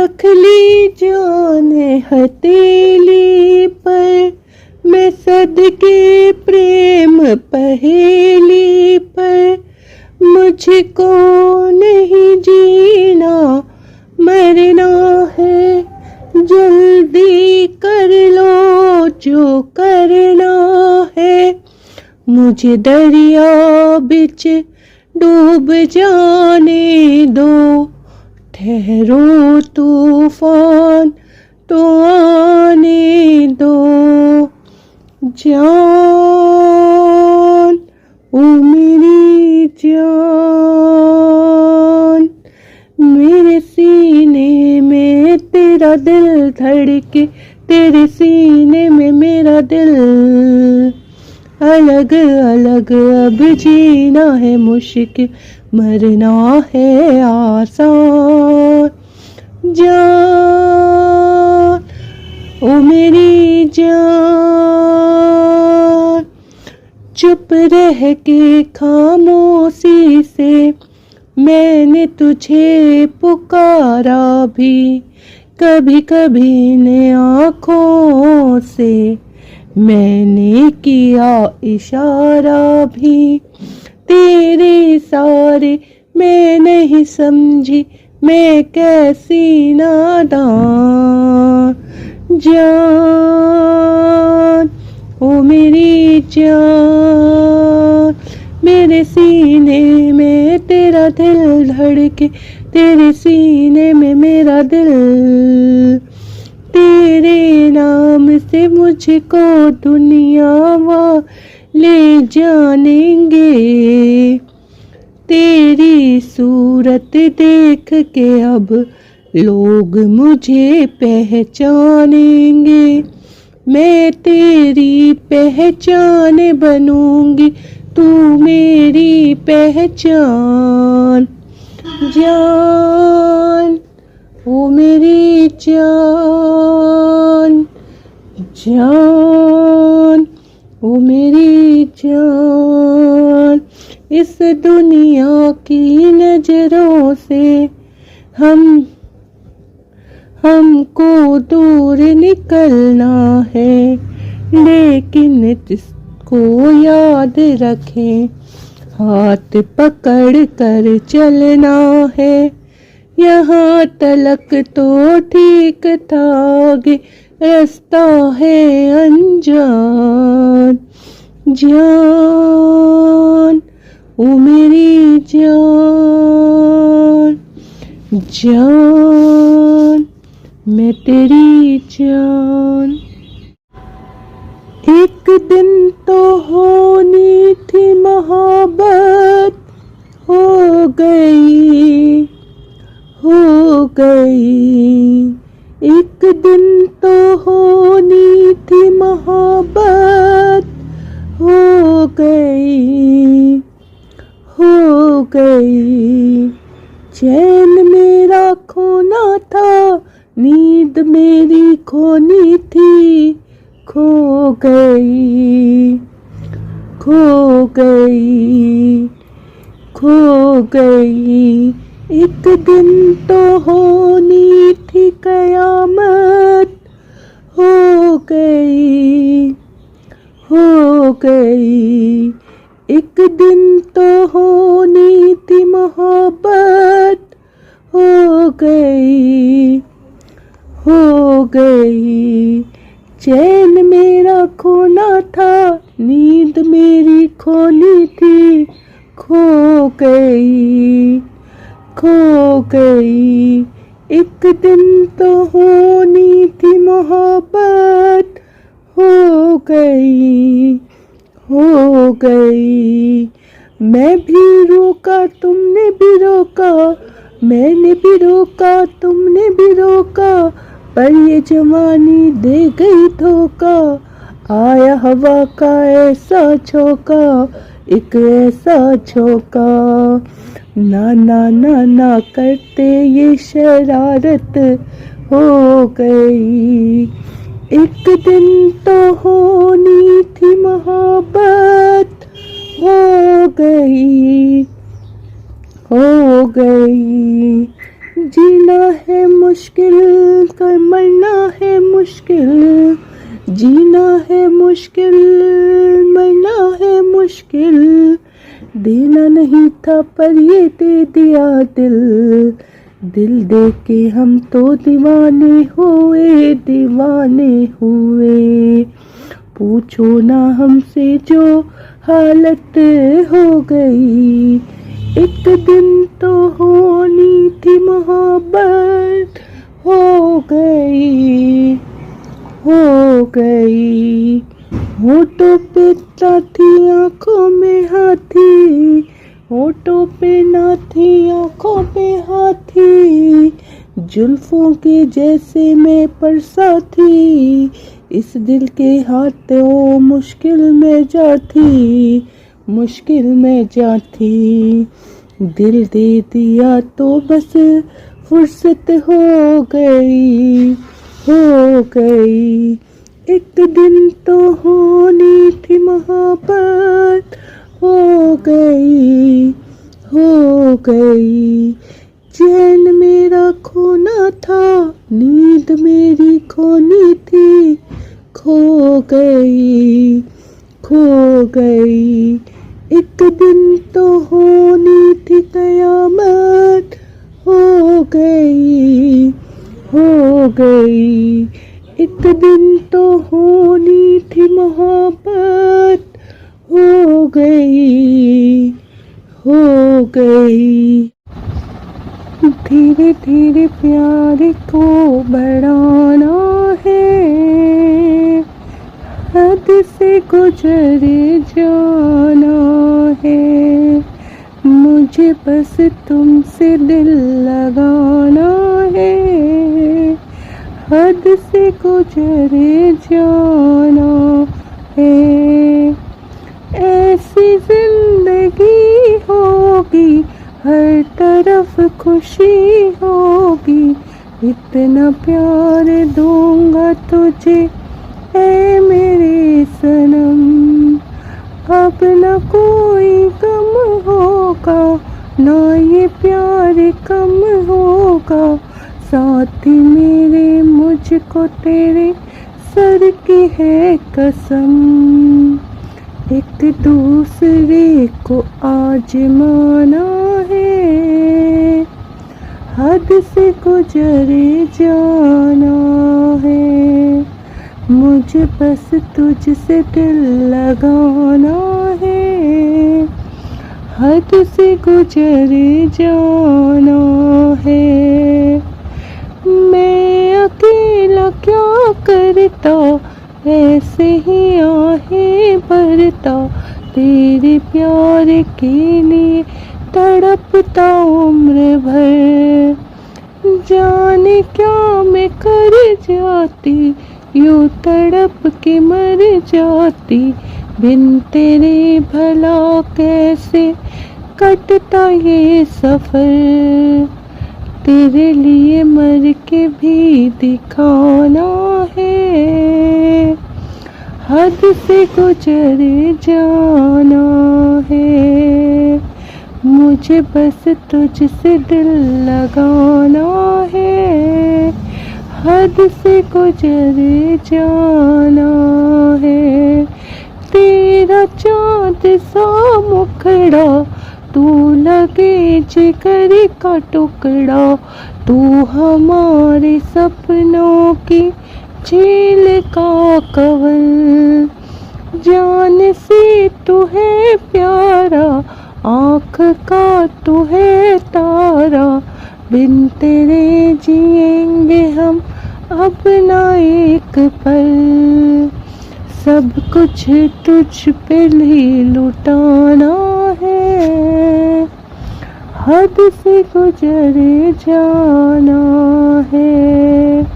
रख ली जान हथेली पर, मैं सदके प्रेम पहेली पर। मुझको नहीं जीना मरना है, जल्दी कर लो जो करना है। मुझे दरिया बिच डूब जाने दो, ठहरो तूफान तो आने दो। जान ओ मेरी जान, मेरे सीने में तेरा दिल धड़के, तेरे सीने में मेरा दिल। अलग अलग अब जीना है मुश्किल, मरना है आसान। जान ओ मेरी जान, चुप रह के खामोशी से मैंने तुझे पुकारा भी, कभी कभी ने आँखों से मैंने किया इशारा भी। तेरे सारे मैं नहीं समझी, मैं कैसी नादान। जान ओ मेरी जान, मेरे सीने में तेरा दिल धड़के, तेरे सीने में मेरा दिल। तेरे नाम से मुझको दुनिया वाले जानेंगे, तेरी सूरत देख के अब लोग मुझे पहचानेंगे। मैं तेरी पहचान बनूंगी, तू मेरी पहचान। जान ओ मेरी जान, जान ओ मेरी जान। इस दुनिया की नजरों से हमको दूर निकलना है, लेकिन जिसको याद रखें हाथ पकड़ कर चलना है। यहाँ तलक तो ठीक था, आगे रास्ता है अनजान। जान ओ मेरी जान, जान मैं तेरी जान। एक दिन तो होनी थी मोहब्बत, हो गई हो गई। एक दिन तो होनी थी मोहब्बत, हो गई हो गई। चैन मेरा खोना था, नींद मेरी खोनी थी, खो गई खो गई खो गई। एक दिन तो होनी थी कयामत, हो गई हो गई। एक दिन तो होनी थी मोहब्बत, हो गई हो गई। चैन मेरा खोना था, नींद मेरी खोनी थी, खो गई खो गई। एक दिन तो होनी थी मोहब्बत, हो गई हो गई। मैं भी रोका तुमने भी रोका, मैंने भी रोका तुमने भी रोका, पर ये जवानी दे गई धोखा। आया हवा का ऐसा झोंका, एक ऐसा झोंका। ना ना ना ना करते ये शरारत हो गई। एक दिन तो होनी थी मोहब्बत, हो गई हो गई। जीना है मुझे मुश्किल, कर मरना है मुश्किल, जीना है मुश्किल, मरना है मुश्किल, देना नहीं था पर ये दे दिया दिल, दिल दे के हम तो दीवाने हुए, दीवाने हुए। पूछो ना हमसे जो हालत हो गई, एक दिन तो होनी थी मोहब्बत, हो गई, हो गई। होठों पे ना थी आंखों में हाथी, होठों पे ना थी आंखों पे हाथी, जुल्फों के जैसे मैं परसा थी, इस दिल के हाथों मुश्किल में जाती, मुश्किल में जाती। दिल दे दिया तो बस फुर्सत हो गई, हो गई। एक दिन तो होनी थी मोहब्बत, हो गई, हो गई। चैन मेरा खोना था, नींद मेरी खोनी थी, खो गई, खो गई। एक दिन तो होनी थी कयामत, हो गई, हो गई। एक दिन तो होनी थी मोहब्बत, हो गई, हो गई। धीरे धीरे प्यार को बढ़ाना है, हद से गुजरे जाना है, मुझे बस तुमसे दिल लगाना है, हद से गुजरे जाना है। ऐसी जिंदगी होगी, हर तरफ खुशी होगी, इतना प्यार दूंगा तुझे ऐ मेरे सनम, अब न कोई गम होगा, ना ये प्यार कम होगा, साथी मेरे मुझको तेरे सर की है कसम, एक दूसरे को आजमाना है, हद से गुजरे जाना है, मुझे बस तुझसे दिल लगाना है, हद से गुजरे जाना है। मैं अकेला क्या करता, ऐसे ही आहें भरता, तेरे प्यार के लिए तड़पता उम्र भर, जाने क्या मैं कर जाती, यूं तड़प के मर जाती, बिन तेरे भला कैसे कटता ये सफर, तेरे लिए मर के भी दिखाना है, हद से गुजरे जाना है, मुझे बस तुझसे दिल लगाना है, हद से गुजरे जाना है। तेरा चाँद सा मुखड़ा, तू लगे जिगर का टुकड़ा, तू हमारे सपनों की झील का कंवल, जान से तू है प्यारा, आँख का तू है तारा, बिन तेरे जिएंगे हम अपना एक पल, सब कुछ तुझ पे ही लुटाना है, हद से गुजरे जाना है,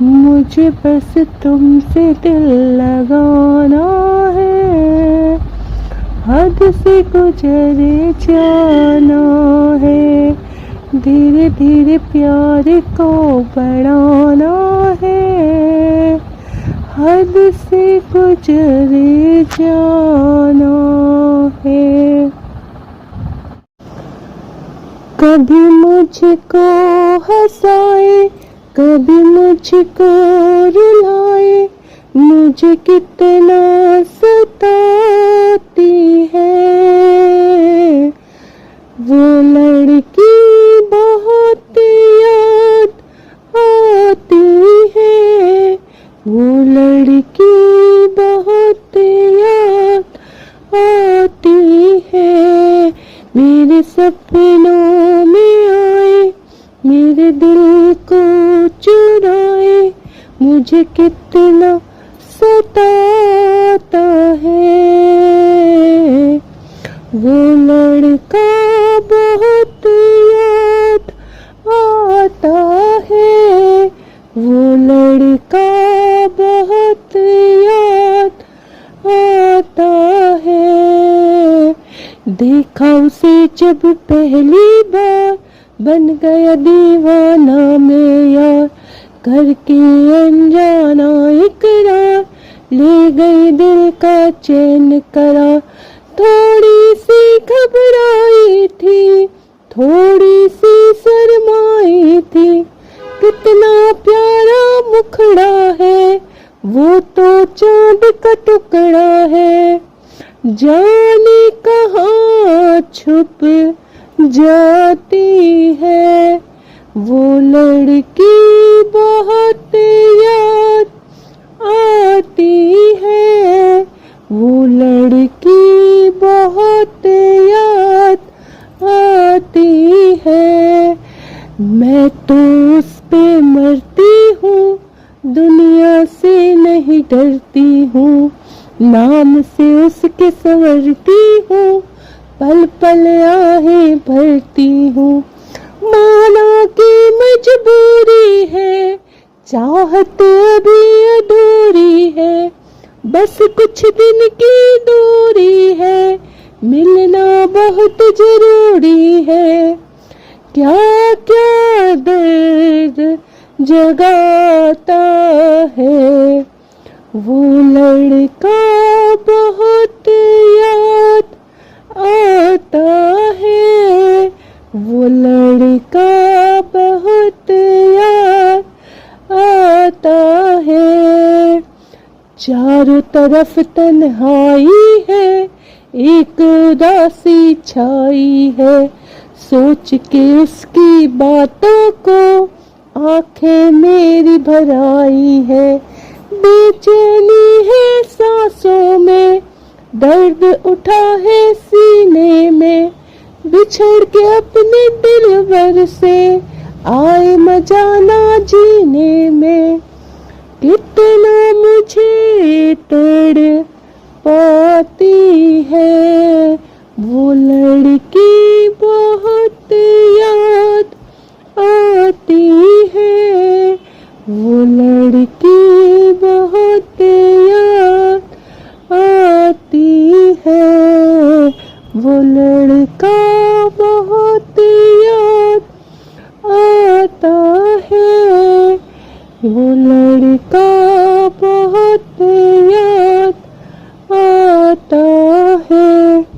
मुझे बस तुमसे दिल लगाना है, हद से गुजरे जाना है, धीरे धीरे प्यार को बढ़ाना है, हद से गुजरे जाना है। कभी मुझको हंसाए, कभी मुझको रुलाए, मुझे कितना सताती है। वो लड़की बहुत याद आती है, वो लड़की बहुत याद आती है। मेरे सपनों में आए, मेरे दिल को चुराए, मुझे कितना सताता है। वो लड़का बहुत याद आता है, वो लड़का बहुत याद आता है। देखा उसे जब पहली बार, बन गया दीवाना मैं यार। करके अनजाना इकरार, ले गई दिल का चैन करार। थोड़ी सी घबराई थी, थोड़ी सी शर्माई थी। कितना प्यारा मुखड़ा है, वो तो चांद का टुकड़ा है। जाने कहाँ छुप जाती है, वो लड़की बहुत याद आती है, वो लड़की बहुत याद आती है। मैं तो उस पे मरती हूँ, दुनिया से नहीं डरती हूँ। नाम से उसके संवरती हूँ, पल पल आहें भरती हूँ। माना कि मजबूरी है, चाहत अभी अधूरी है। बस कुछ दिन की दूरी है, मिलना बहुत जरूरी है। क्या क्या दर्द जगाता है, वो लड़का बहुत याद आता है, वो लड़का बहुत याद आता है। चारों तरफ तन्हाई है, एक उदासी छाई है। सोच के उसकी बातों को आंखें मेरी भर आई है। बेचैनी है सांसों में, दर्द उठा है सीने में। बिछड़ के अपने दिलबर से आए मजा ना जीने में। कितना मुझे तड़ पाती है, वो लड़की बहुत याद आती है, वो लड़की बहुत याद आती है। वो लड़का बहुत याद आता है, वो लड़का